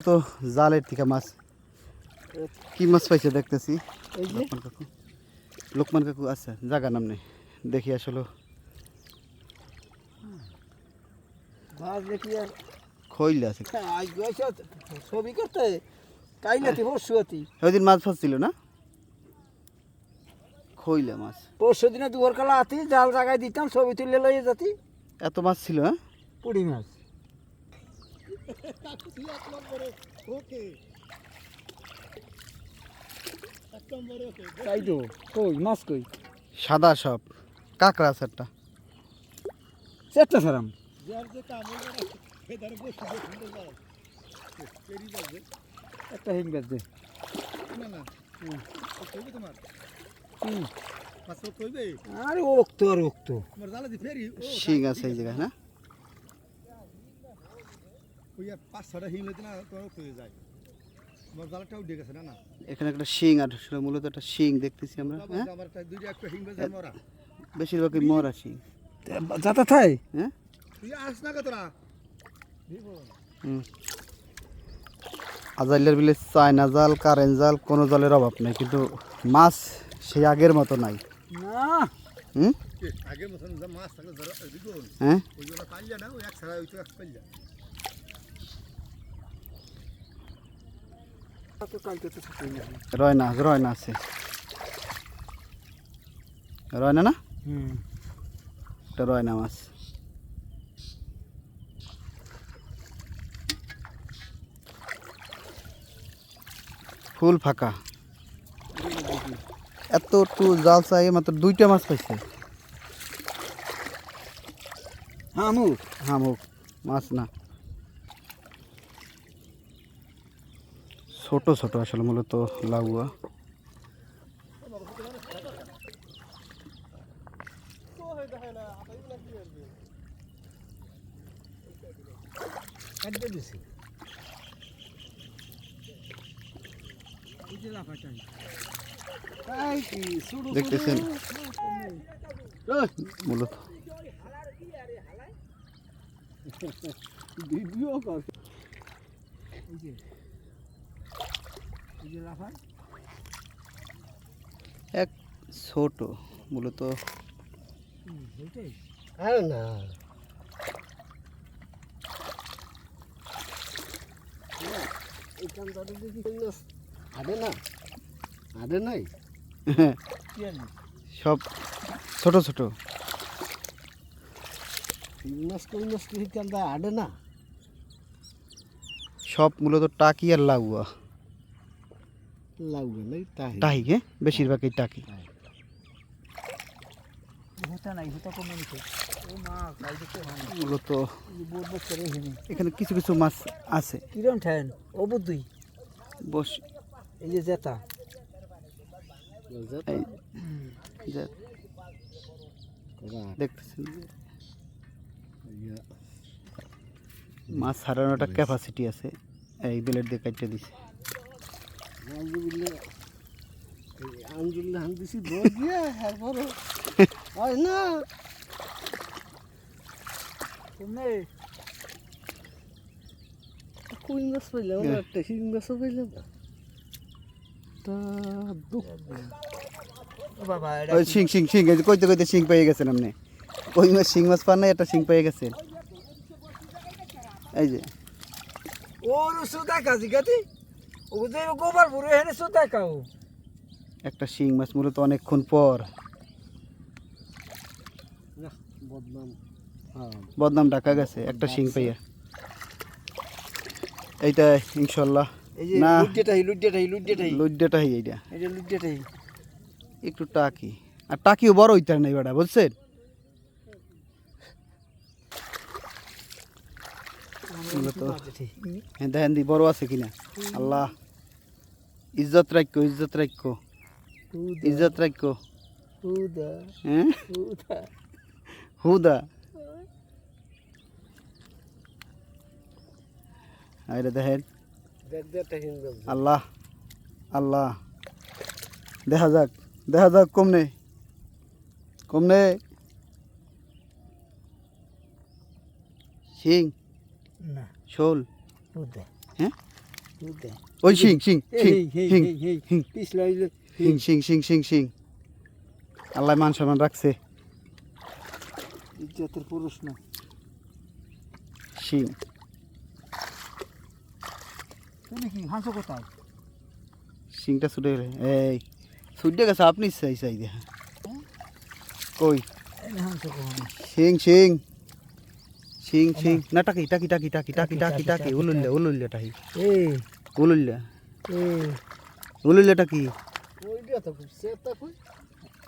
তো জালের থেকে মাছ কি মাছ পাইছে দেখতেছি। লোকমান কাকু আচ্ছা জায়গা নাম নেই দেখি আসলে খইলে আছে ছবি করতে কাইলাতি পরশুতি ওইদিন মাছ ফাঁসছিল না খইলে মাছ পরশু দিনে দুয়ার কালা আতি জাল জায়গায় দিতাম ছবি তুলে লইয়ে যাতি এত মাছ ছিল হ্যাঁ পুড়ি মাছ তাই তো কই মাছ কই সাদা সব কাঁকড়া আছে একটা চেষ্টা সারাম একটা হিং বেদ দে আরে ওক্ত আর ওক্ত শিং আছে এই জায়গায় না এখানে একটা শিং আর মূলত একটা শিং দেখতেছি আমরা বেশিরভাগই মরা শিং যাতা থাই হ্যাঁ আজাইলের বিলে চায়না জাল কারেন্ট জাল কোনো জালের অভাব নাই কিন্তু মাছ সেই আগের মতো নাই না হুম হ্যাঁ রয়না আছে রয়না না এটা রয়না মাছ ফুল ফাঁকা এত একটু জাল চাই মাত্র দুইটা মাছ পাইছে হামুক মাছ না ছোট ছোট আসলে মূলত লাউয়া দেখতেছেন মূলত এক ছোট মূলত না আদে নাই সব ছোট ছোট আদে না সব মূলত টাকি আর লাউয়া লাগবে নাই টাহি গে বেশিরভাগই টাকি মূলত এখানে কিছু কিছু মাছ আছে কিরম ঠেন ও বুদ্ধি বস এই যে জেতা দেখতেছেন মাছ হারানোর একটা ক্যাপাসিটি আছে এই বিলেট দিয়ে কাটতে দিছে আঞ্জুল্লাহ দিছি হয় না তুমি কোন মাছ পাইলাম একটা শিং মাছও পাইলাম বাবা ওই শিং শিং শিং কইতে কইতে শিং পেয়ে গেছেন আপনি ওই মাছ শিং মাছ পান না একটা শিং পেয়ে গেছেন এই যে ওর সুদা কাজি গাতি ও যে গোবার বুড়ো হেনে সুদা কাও একটা শিং মাছ মূলত অনেকক্ষণ পর বদনাম ঢাকা গেছে একটা শিং পাইয়া এইটা ইনশাল্লাহ না লুড্ডেটাই এইটা একটু টাকি আর টাকিও বড় হইতে নাই বেটা বুঝছেন দেখেন দি বড় আছে কিনা আল্লাহ ইজ্জত রাখো ইজ্জত রাখো হুদা আরে দেখেন আল্লাহ আল্লাহ দেখা যাক কমনে শিং না শোল হুদা হ্যাঁ দে ওই শিং শিং শিং শিং শিং পিছ লাইলে শিং শিং শিং শিং শিং আল্লাহ মান সম্মান রাখছে ইজ্জতের পুরুষ না শিং তুমি কি হাসো কোথায় শিংটা ছুটে গেলে এই ছুটে গেছে আপনি চাই চাই দেখা কই এনে হাসো কোথায় শিং শিং শিং শিং না টাকি টাকি টাকি টাকি টাকি টাকি টাকি উলুল্লা উলুল্লা টাকি এই উলুল্লা এই উলুল্লা টাকি ওই দিয়া তো সে তা কই